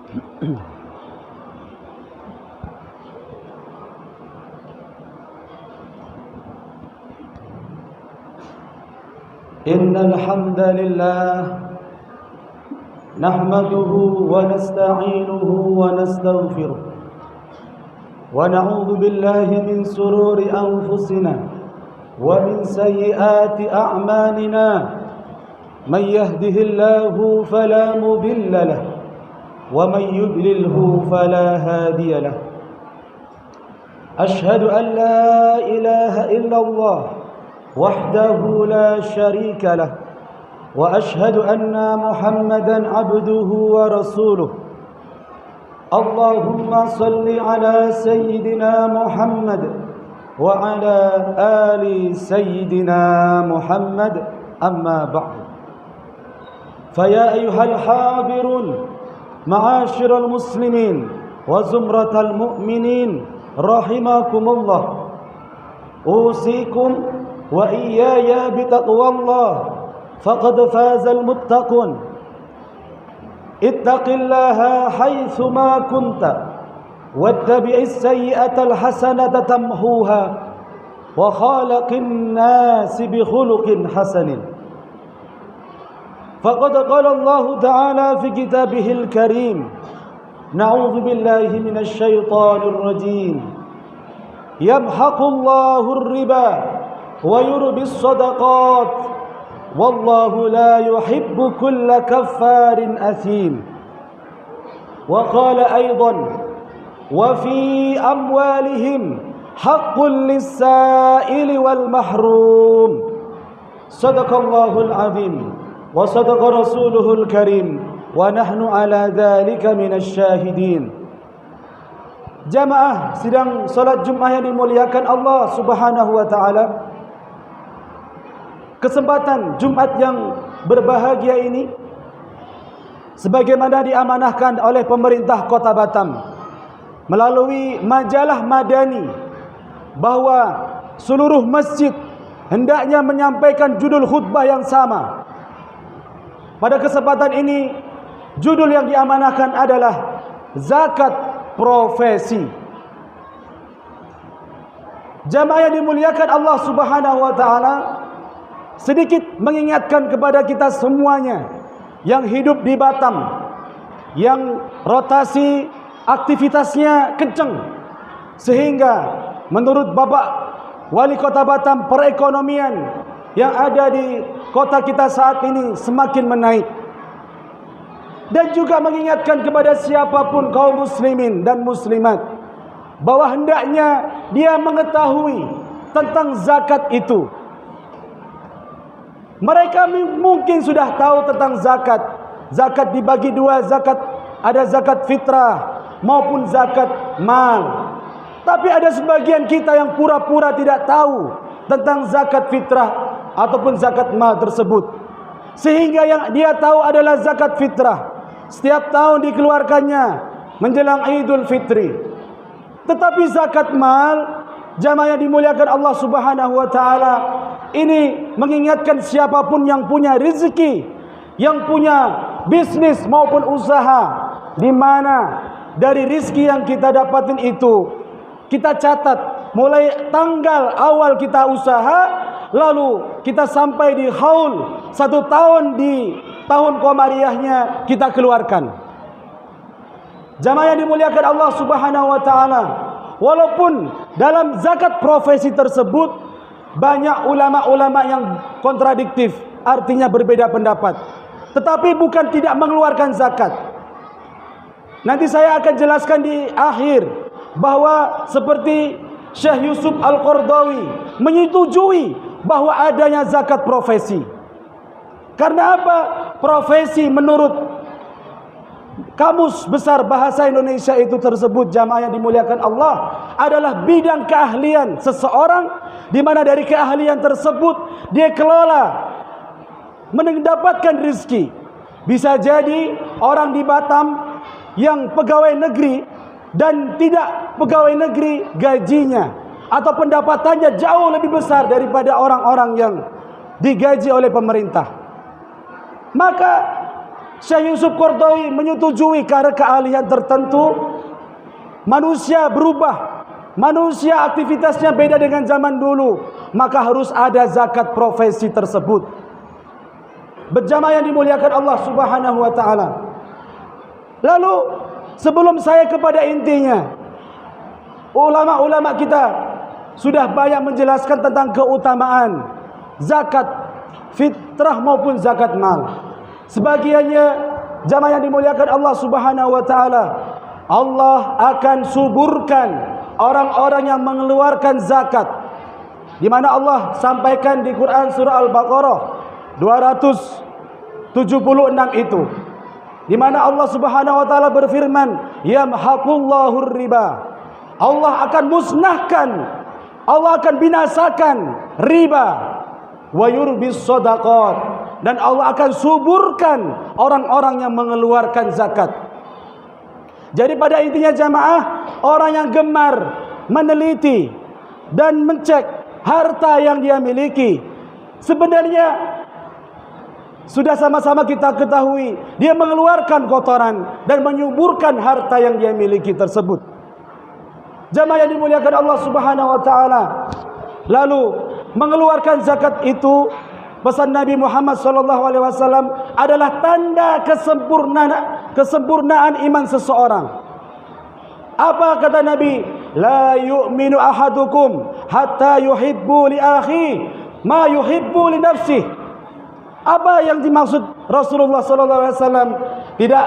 إن الحمد لله نحمده ونستعينه ونستغفره ونعوذ بالله من شرور أنفسنا ومن سيئات أعمالنا من يهده الله فلا مضل له ومن يضلله فلا هادي له أشهد أن لا إله إلا الله وحده لا شريك له وأشهد أن محمدا عبده ورسوله اللهم صل على سيدنا محمد وعلى آل سيدنا محمد أما بعد فيا أيها الحاضرون معاشر المسلمين وزمرة المؤمنين رحمكم الله أوصيكم وإياي بتقوى الله فقد فاز المتقون اتق الله حيثما كنت واتبع السيئة الحسنة تمحوها وخالق الناس بخلق حسن فقد قال الله تعالى في كتابه الكريم نعوذ بالله من الشيطان الرجيم يمحق الله الربا ويربي الصدقات والله لا يحب كل كفار أثيم وقال أيضا وفي أموالهم حق للسائل والمحروم صدق الله العظيم وصدق رسوله الكريم ونحن على ذلك من الشاهدين. Jamaah sidang salat Jumat yang dimuliakan Allah Subhanahu wa taala. Kesempatan Jumat yang berbahagia ini sebagaimana diamanahkan oleh pemerintah Kota Batam melalui majalah Madani bahwa seluruh masjid hendaknya menyampaikan judul khutbah yang sama. Pada kesempatan ini judul yang diamanahkan adalah zakat profesi. Jamaah yang dimuliakan Allah Subhanahu wa taala, sedikit mengingatkan kepada kita semuanya yang hidup di Batam, yang rotasi aktivitasnya kencang, sehingga menurut Bapak Wali Kota Batam perekonomian yang ada di kota kita saat ini semakin menaik. Dan juga mengingatkan kepada siapapun kaum muslimin dan muslimat bahwa hendaknya dia mengetahui tentang zakat itu. Mereka mungkin sudah tahu tentang zakat. Zakat dibagi dua, ada zakat fitrah maupun zakat mal. Tapi ada sebagian kita yang pura-pura tidak tahu tentang zakat fitrah ataupun zakat mal tersebut. Sehingga yang dia tahu adalah zakat fitrah. Setiap tahun dikeluarkannya menjelang Idul Fitri. Tetapi zakat mal, jamaah yang dimuliakan Allah Subhanahu wa taala, ini mengingatkan siapapun yang punya rezeki, yang punya bisnis maupun usaha, di mana dari rezeki yang kita dapatin itu kita catat mulai tanggal awal kita usaha, lalu kita sampai di haul 1 tahun, di tahun komariahnya kita keluarkan. Jamaah yang dimuliakan Allah Subhanahu wa taala, walaupun dalam zakat profesi tersebut banyak ulama-ulama yang kontradiktif, artinya berbeda pendapat, tetapi bukan tidak mengeluarkan zakat. Nanti saya akan jelaskan di akhir bahwa seperti Syekh Yusuf Al-Qardawi menyetujui bahwa adanya zakat profesi. Karena apa? Profesi menurut Kamus Besar Bahasa Indonesia itu tersebut, jamaah yang dimuliakan Allah, adalah bidang keahlian seseorang, di mana dari keahlian tersebut dia kelola mendapatkan rezeki. Bisa jadi orang di Batam yang pegawai negeri dan tidak pegawai negeri, gajinya atau pendapatannya jauh lebih besar daripada orang-orang yang digaji oleh pemerintah. Maka Syekh Yusuf Qaradawi menyetujui karena keahlian tertentu manusia berubah, manusia aktivitasnya beda dengan zaman dulu, maka harus ada zakat profesi tersebut. Berjamaah yang dimuliakan Allah Subhanahu wa taala. Lalu sebelum saya kepada intinya, ulama-ulama kita sudah banyak menjelaskan tentang keutamaan zakat fitrah maupun zakat mal. Sebagiannya jamaah yang dimuliakan Allah Subhanahu wa taala, Allah akan suburkan orang-orang yang mengeluarkan zakat. Di mana Allah sampaikan di Quran surah Al-Baqarah 276 itu. Di mana Allah Subhanahu wa taala berfirman, "Yamhaqullahu riba." Allah akan musnahkan, Allah akan binasakan riba, wa yurbis shadaqat, dan Allah akan suburkan orang-orang yang mengeluarkan zakat. Jadi pada intinya jamaah, orang yang gemar meneliti dan mencek harta yang dia miliki, sebenarnya sudah sama-sama kita ketahui dia mengeluarkan kotoran dan menyuburkan harta yang dia miliki tersebut. Jamaah yang dimuliakan Allah Subhanahu wa taala. Lalu mengeluarkan zakat itu, pesan Nabi Muhammad SAW adalah tanda kesempurnaan iman seseorang. Apa kata Nabi? La yu'minu ahadukum hatta yuhibbu li akhi ma yuhibbu li nafsih. Apa yang dimaksud Rasulullah SAW? Tidak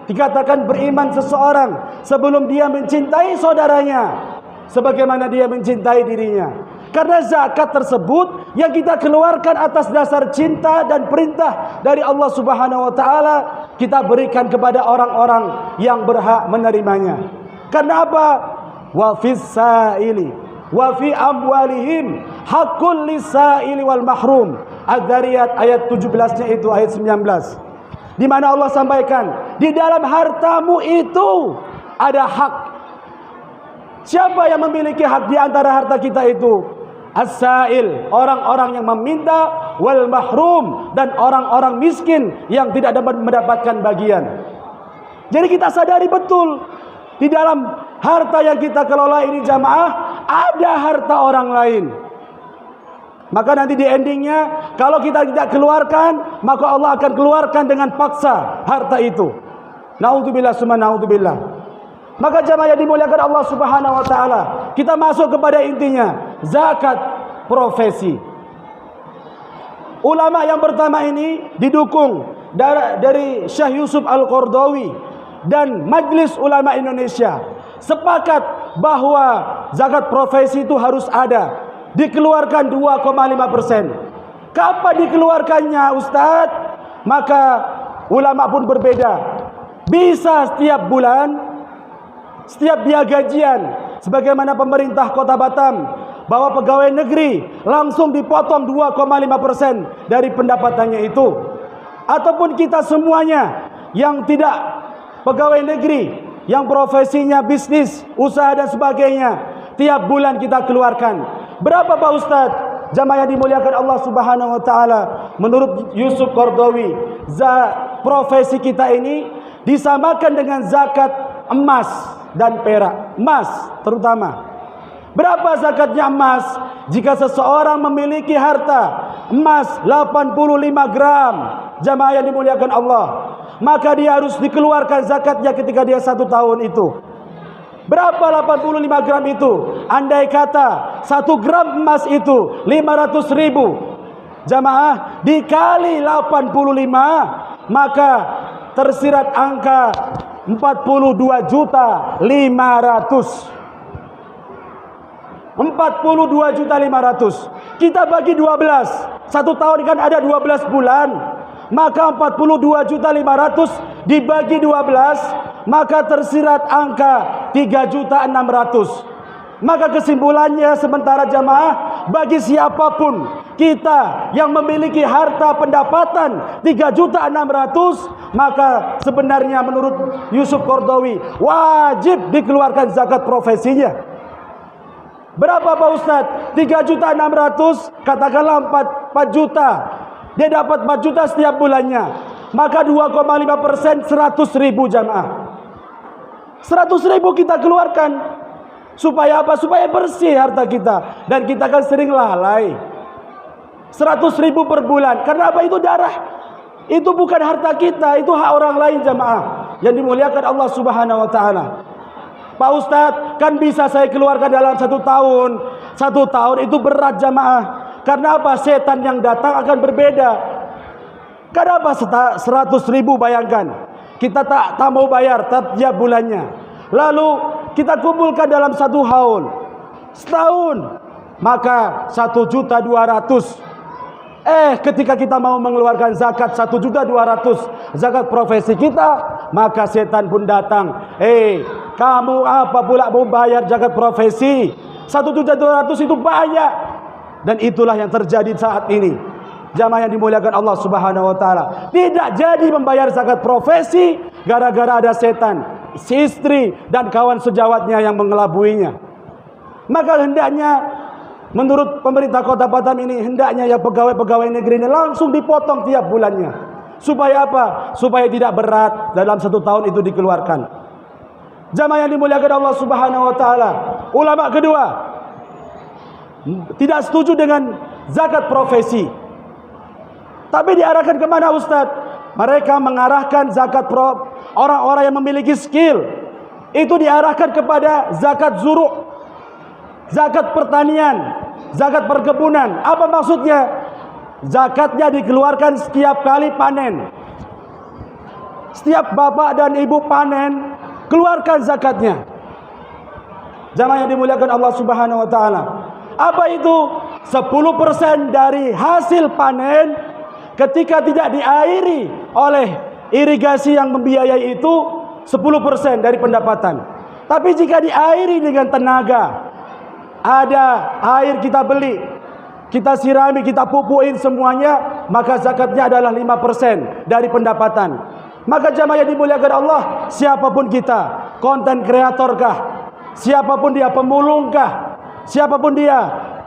dikatakan beriman seseorang sebelum dia mencintai saudaranya sebagaimana dia mencintai dirinya. Karena zakat tersebut yang kita keluarkan atas dasar cinta dan perintah dari Allah Subhanahu wa taala, kita berikan kepada orang-orang yang berhak menerimanya. Karena apa? Wa fis sa'ili wa fi amwalihim haqqul lisaili wal mahrum. Ad-Dariyat ayat 17-nya itu, ayat 19. Di mana Allah sampaikan, di dalam hartamu itu ada hak. Siapa yang memiliki hak di antara harta kita itu? As-sa'il, orang-orang yang meminta, wal mahrum, dan orang-orang miskin yang tidak dapat mendapatkan bagian. Jadi kita sadari betul, di dalam harta yang kita kelola ini jamaah, ada harta orang lain. Maka nanti di endingnya, kalau kita tidak keluarkan, maka Allah akan keluarkan dengan paksa harta itu. Naudzubillah summa naudzubillah. Maka jamaah yang dimuliakan Allah Subhanahu wa taala, kita masuk kepada intinya, zakat profesi. Ulama yang pertama ini didukung dari Syekh Yusuf Al-Qaradawi dan Majelis Ulama Indonesia sepakat bahwa zakat profesi itu harus ada, dikeluarkan 2,5%. Kapan dikeluarkannya Ustadz? Maka ulama pun berbeda. Bisa setiap bulan, setiap dia gajian, sebagaimana pemerintah Kota Batam, bahwa pegawai negeri langsung dipotong 2,5% dari pendapatannya itu. Ataupun kita semuanya yang tidak pegawai negeri, yang profesinya bisnis, usaha dan sebagainya, tiap bulan kita keluarkan. Berapa Pak Ustadz? Jamaah yang dimuliakan Allah Subhanahu wa taala, menurut Yusuf Qaradawi, profesi kita ini disamakan dengan zakat emas dan perak. Emas terutama. Berapa zakatnya emas? Jika seseorang memiliki harta emas 85 gram, jamaah yang dimuliakan Allah, maka dia harus dikeluarkan zakatnya ketika dia 1 tahun itu. Berapa 85 gram itu? Andai kata 1 gram emas itu 500.000, jamaah dikali 85, maka tersirat angka 42.500.000. 42.500.000. Kita bagi 12. 1 tahun kan ada 12 bulan. Maka 42.500.000 dibagi 12, maka tersirat angka 3.600.000. Maka kesimpulannya sementara jamaah, bagi siapapun kita yang memiliki harta pendapatan 3.600.000, maka sebenarnya menurut Yusuf Qaradawi wajib dikeluarkan zakat profesinya. Berapa Pak Ustadz? 3.600.000, katakanlah 4 juta. Dia dapat 4 juta setiap bulannya. Maka 2,5% 100.000 jamaah. 100.000 kita keluarkan. Supaya apa? Supaya bersih harta kita. Dan kita kan sering lalai. 100.000 per bulan. Karena apa? Itu darah. Itu bukan harta kita. Itu hak orang lain jamaah. Yang dimuliakan Allah subhanahu wa ta'ala. Pak Ustadz, kan bisa saya keluarkan dalam 1 tahun. 1 tahun itu berat jamaah. Karena apa? Setan yang datang akan berbeda. Kenapa 100.000 bayangkan? Kita tak mau bayar tiap bulannya. Lalu kita kumpulkan dalam 1 haul. Setahun. Maka 1.200.000. Ketika kita mau mengeluarkan zakat 1.200.000 zakat profesi kita, maka setan pun datang. Kamu apa pula mau bayar zakat profesi? 1.200.000 itu banyak. Dan itulah yang terjadi saat ini. Jamaah yang dimuliakan Allah subhanahu wa ta'ala. Tidak jadi membayar zakat profesi gara-gara ada setan, si istri dan kawan sejawatnya yang mengelabuinya. Maka hendaknya menurut pemerintah Kota Batam ini, hendaknya ya pegawai-pegawai negeri ini langsung dipotong tiap bulannya. Supaya apa? Supaya tidak berat dalam 1 tahun itu dikeluarkan. Jamaah yang dimuliakan Allah subhanahu wa ta'ala. Ulama kedua tidak setuju dengan zakat profesi. Tapi diarahkan kemana Ustaz? Mereka mengarahkan zakat orang-orang yang memiliki skill. Itu diarahkan kepada zakat zuru', zakat pertanian, zakat perkebunan. Apa maksudnya? Zakatnya dikeluarkan setiap kali panen. Setiap bapak dan ibu panen, keluarkan zakatnya. Jamaah yang dimuliakan Allah subhanahu wa ta'ala. Apa itu? 10% dari hasil panen ketika tidak diairi oleh irigasi yang membiayai itu 10% dari pendapatan. Tapi jika diairi dengan tenaga, ada air kita beli, kita sirami, kita pupuin semuanya, maka zakatnya adalah 5% dari pendapatan. Maka jamaah yang dimuliakan Allah, siapapun kita, konten kreatorkah, siapapun dia, pemulungkah, siapapun dia,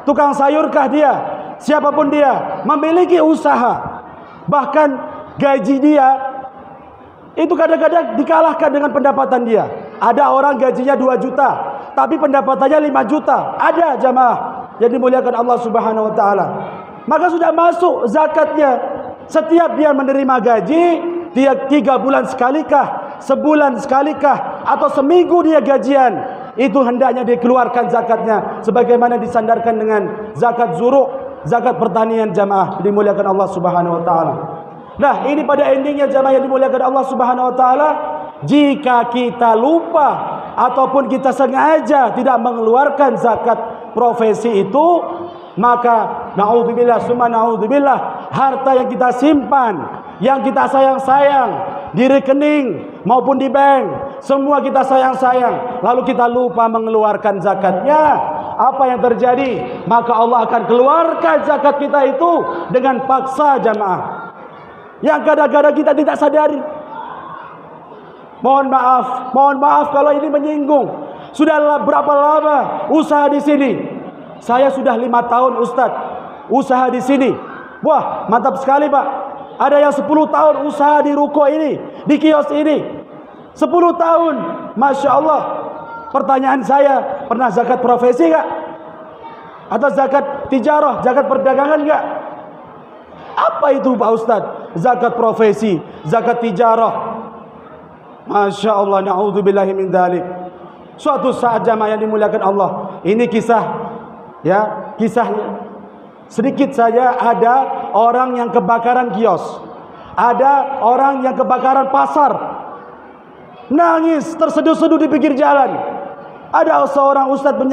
tukang sayurkah dia, siapapun dia, memiliki usaha, bahkan gaji dia itu kadang-kadang dikalahkan dengan pendapatan dia. Ada orang gajinya 2 juta, tapi pendapatannya 5 juta. Ada jamaah yang dimuliakan Allah subhanahu wa ta'ala. Maka sudah masuk zakatnya. Setiap dia menerima gaji, dia 3 bulan sekalikah, sebulan sekalikah, atau seminggu dia gajian, itu hendaknya dikeluarkan zakatnya. Sebagaimana disandarkan dengan zakat zuru', zakat pertanian jamaah dimuliakan Allah subhanahu wa ta'ala. Nah, ini pada endingnya jamaah yang dimuliakan Allah subhanahu wa ta'ala, jika kita lupa ataupun kita sengaja tidak mengeluarkan zakat profesi itu, maka na'udzubillah summa na'udzubillah, harta yang kita simpan, yang kita sayang-sayang di rekening maupun di bank, semua kita sayang-sayang, lalu kita lupa mengeluarkan zakatnya, apa yang terjadi? Maka Allah akan keluarkan zakat kita itu dengan paksa jamaah, yang kadang-kadang kita tidak sadari. Mohon maaf kalau ini menyinggung. Sudah berapa lama usaha di sini? Saya sudah 5 tahun Ustadz usaha di sini. Wah, mantap sekali Pak. Ada yang 10 tahun usaha di ruko ini, di kios ini. 10 tahun, Masya Allah. Pertanyaan saya, pernah zakat profesi gak? Atau zakat tijarah, zakat perdagangan gak? Apa itu Pak Ustadz? Zakat profesi, zakat tijarah. Masya Allah, na'udzubillahi min dzalik. Suatu saat jamaah yang dimuliakan Allah, ini kisahnya. Sedikit saja, ada orang yang kebakaran kios, ada orang yang kebakaran pasar, nangis terseduh-seduh di pinggir jalan. Ada seorang ustadz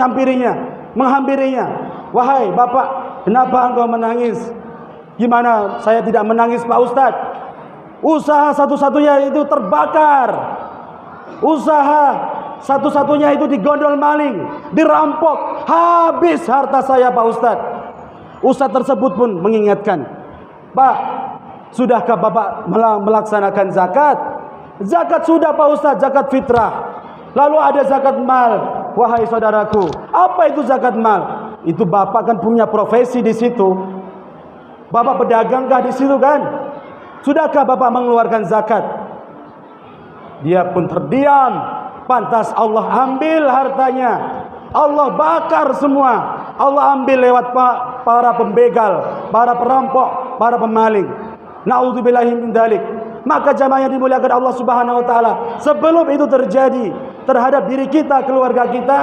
menghampirinya. Wahai bapak, kenapa engkau menangis? Gimana saya tidak menangis Pak Ustadz? Usaha satu-satunya itu terbakar. Usaha satu-satunya itu digondol maling, dirampok, habis harta saya Pak Ustadz. Ustadz tersebut pun mengingatkan, Pak, sudahkah Bapak melaksanakan zakat? Zakat sudah Pak Ustadz, zakat fitrah. Lalu ada zakat mal. Wahai saudaraku, apa itu zakat mal? Itu Bapak kan punya profesi di situ. Bapak pedagangkah di situ kan? Sudahkah Bapak mengeluarkan zakat? Dia pun terdiam. Pantas Allah ambil hartanya. Allah bakar semua. Allah ambil lewat para pembegal, para perampok, para pemaling. Na'udzubillahi min dzalik. Maka jamaah yang dimuliakan Allah Subhanahu wa taala, sebelum itu terjadi terhadap diri kita, keluarga kita,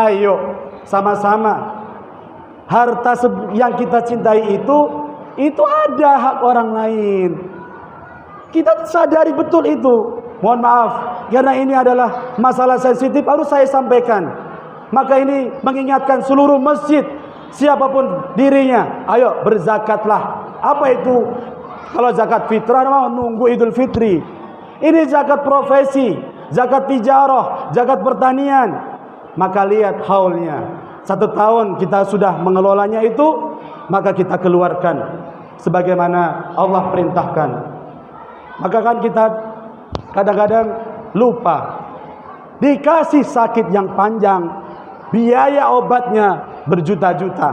ayo sama-sama harta yang kita cintai itu ada hak orang lain. Kita sadari betul itu. Mohon maaf, karena ini adalah masalah sensitif harus saya sampaikan. Maka ini mengingatkan seluruh masjid, siapapun dirinya, ayo berzakatlah. Apa itu? Kalau zakat fitrah mau nunggu Idul Fitri. Ini zakat profesi, zakat tijarah, zakat pertanian. Maka lihat haulnya. 1 tahun kita sudah mengelolanya itu, maka kita keluarkan sebagaimana Allah perintahkan. Maka kan kita kadang-kadang lupa. Dikasih sakit yang panjang, biaya obatnya berjuta-juta.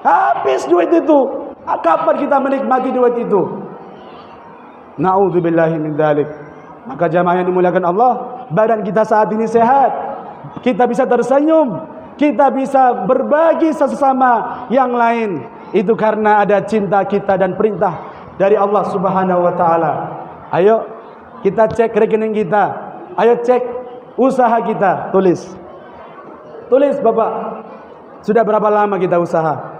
Habis duit itu. Kapan kita menikmati duit itu? Na'udzubillahi min dzalik. Maka jamaah yang dimuliakan Allah, badan kita saat ini sehat. Kita bisa tersenyum, kita bisa berbagi sesama yang lain. Itu karena ada cinta kita dan perintah dari Allah Subhanahu wa taala. Ayo kita cek rekening kita. Ayo cek usaha kita, tulis. Tulis Bapak. Sudah berapa lama kita usaha?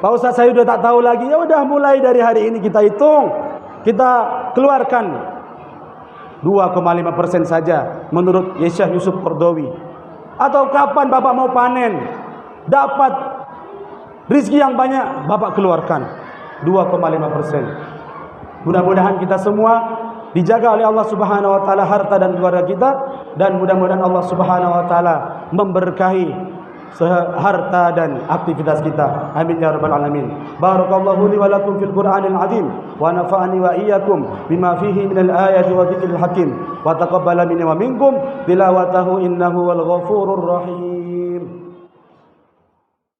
Pak Ustaz, saya sudah tak tahu lagi. Ya udah, mulai dari hari ini kita hitung. Kita keluarkan 2,5% saja menurut Syekh Yusuf Qaradawi. Atau kapan Bapak mau panen, dapat rezeki yang banyak, Bapak keluarkan 2,5%. Mudah-mudahan kita semua dijaga oleh Allah Subhanahu wa taala harta dan keluarga kita, dan mudah-mudahan Allah Subhanahu wa taala memberkahi harta dan aktivitas kita. Amin ya rabbal alamin. Barakallahu li wa lakum fil Qur'anil azim wa nafa'ani wa iyyakum bima fihi minal ayati wa dzikril hakim wa taqabbala minni wa minkum tilawatahu innahu wal ghafurur rahim.